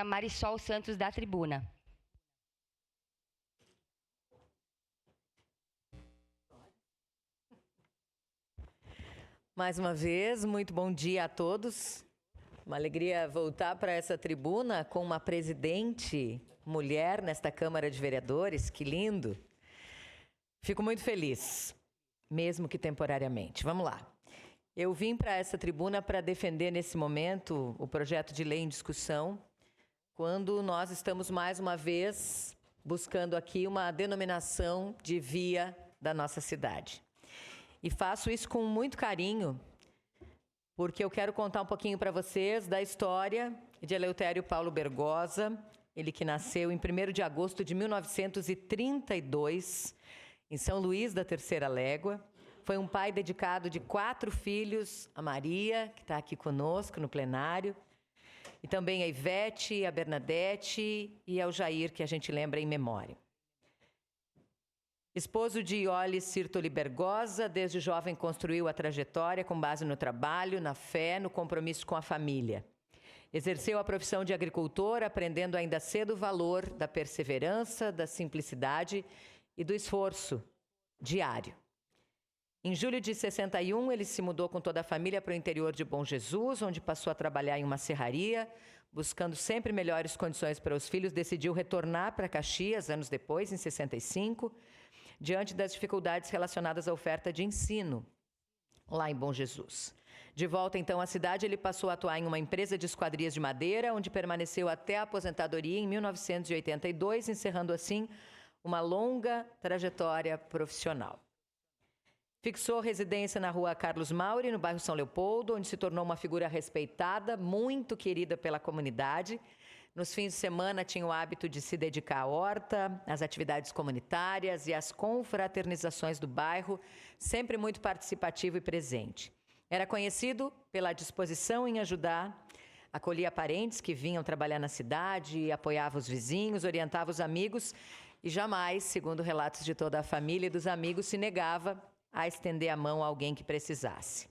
Marisol Santos, da tribuna. Mais uma vez, muito bom dia a todos. Uma alegria voltar para essa tribuna com uma presidente mulher nesta Câmara de Vereadores. Que lindo! Fico muito feliz, mesmo que temporariamente. Vamos lá. Eu vim para essa tribuna para defender nesse momento o projeto de lei em discussão, quando nós estamos mais uma vez buscando aqui uma denominação de via da nossa cidade. E faço isso com muito carinho, porque eu quero contar um pouquinho para vocês da história de Eleutério Paulo Bergosa, ele que nasceu em 1º de agosto de 1932, em São Luís da Terceira Légua. Foi um pai dedicado de 4 filhos, a Maria, que está aqui conosco no plenário, e também a Ivete, a Bernadette e ao Jair, que a gente lembra em memória. Esposo de Iole Sirtoli Bergosa, desde jovem construiu a trajetória com base no trabalho, na fé, no compromisso com a família. Exerceu a profissão de agricultor, aprendendo ainda cedo o valor da perseverança, da simplicidade e do esforço diário. Em julho de 61, ele se mudou com toda a família para o interior de Bom Jesus, onde passou a trabalhar em uma serraria, buscando sempre melhores condições para os filhos. Decidiu retornar para Caxias, anos depois, em 65, diante das dificuldades relacionadas à oferta de ensino lá em Bom Jesus. De volta, então, à cidade, ele passou a atuar em uma empresa de esquadrias de madeira, onde permaneceu até a aposentadoria em 1982, encerrando, assim, uma longa trajetória profissional. Fixou residência na rua Carlos Mauri, no bairro São Leopoldo, onde se tornou uma figura respeitada, muito querida pela comunidade. Nos fins de semana tinha o hábito de se dedicar à horta, às atividades comunitárias e às confraternizações do bairro, sempre muito participativo e presente. Era conhecido pela disposição em ajudar, acolhia parentes que vinham trabalhar na cidade, apoiava os vizinhos, orientava os amigos e jamais, segundo relatos de toda a família e dos amigos, se negava a estender a mão a alguém que precisasse.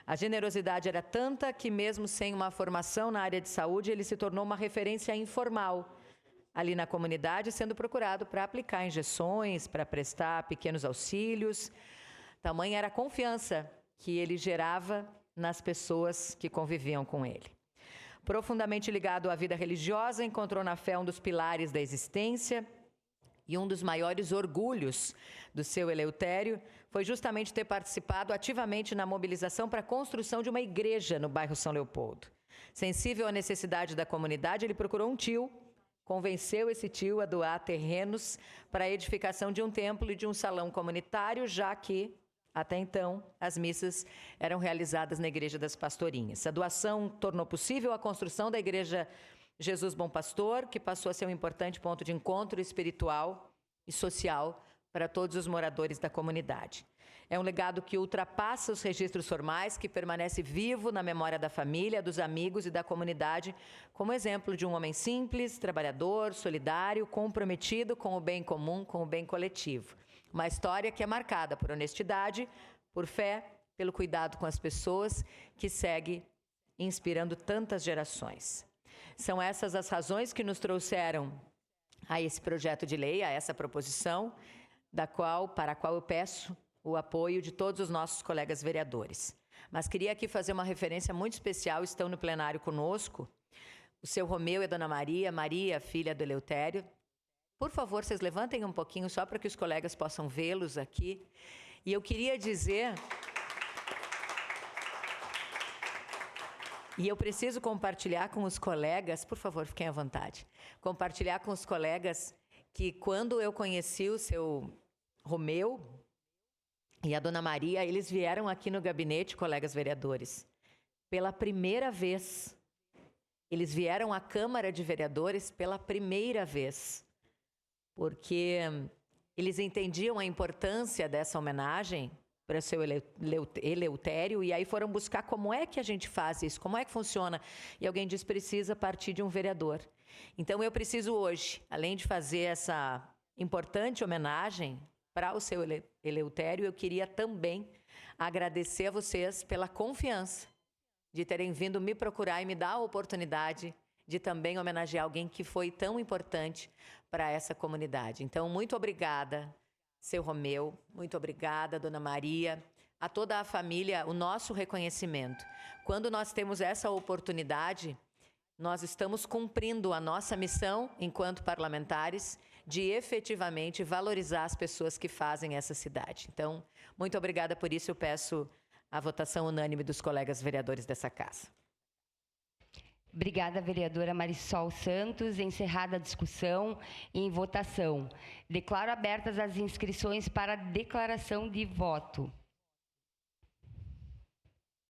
A generosidade era tanta que, mesmo sem uma formação na área de saúde, ele se tornou uma referência informal ali na comunidade, sendo procurado para aplicar injeções, para prestar pequenos auxílios. Tamanha era a confiança que ele gerava nas pessoas que conviviam com ele. Profundamente ligado à vida religiosa, encontrou na fé um dos pilares da existência. E um dos maiores orgulhos do seu Eleutério foi justamente ter participado ativamente na mobilização para a construção de uma igreja no bairro São Leopoldo. Sensível à necessidade da comunidade, ele procurou um tio, convenceu esse tio a doar terrenos para a edificação de um templo e de um salão comunitário, já que, até então, as missas eram realizadas na Igreja das Pastorinhas. A doação tornou possível a construção da Igreja Jesus Bom Pastor, que passou a ser um importante ponto de encontro espiritual e social para todos os moradores da comunidade. É um legado que ultrapassa os registros formais, que permanece vivo na memória da família, dos amigos e da comunidade, como exemplo de um homem simples, trabalhador, solidário, comprometido com o bem comum, com o bem coletivo. Uma história que é marcada por honestidade, por fé, pelo cuidado com as pessoas, que segue inspirando tantas gerações. São essas as razões que nos trouxeram a esse projeto de lei, a essa proposição, para a qual eu peço o apoio de todos os nossos colegas vereadores. Mas queria aqui fazer uma referência muito especial, estão no plenário conosco, o seu Romeu e a dona Maria, Maria, filha do Eleutério. Por favor, vocês levantem um pouquinho só para que os colegas possam vê-los aqui. E eu queria dizer... E eu preciso compartilhar com os colegas, por favor, fiquem à vontade, compartilhar com os colegas que quando eu conheci o seu Romeu e a dona Maria, eles vieram aqui no gabinete, colegas vereadores, pela primeira vez. Eles vieram à Câmara de Vereadores pela primeira vez, porque eles entendiam a importância dessa homenagem para o seu Eleutério, e aí foram buscar como é que a gente faz isso, como é que funciona. E alguém disse, precisa partir de um vereador. Então eu preciso hoje, além de fazer essa importante homenagem para o seu Eleutério, eu queria também agradecer a vocês pela confiança de terem vindo me procurar e me dar a oportunidade de também homenagear alguém que foi tão importante para essa comunidade. Então, muito obrigada, seu Romeu, muito obrigada, dona Maria, a toda a família, o nosso reconhecimento. Quando nós temos essa oportunidade, nós estamos cumprindo a nossa missão enquanto parlamentares de efetivamente valorizar as pessoas que fazem essa cidade. Então, muito obrigada por isso. Eu peço a votação unânime dos colegas vereadores dessa casa. Obrigada, vereadora Marisol Santos. Encerrada a discussão e em votação. Declaro abertas as inscrições para declaração de voto.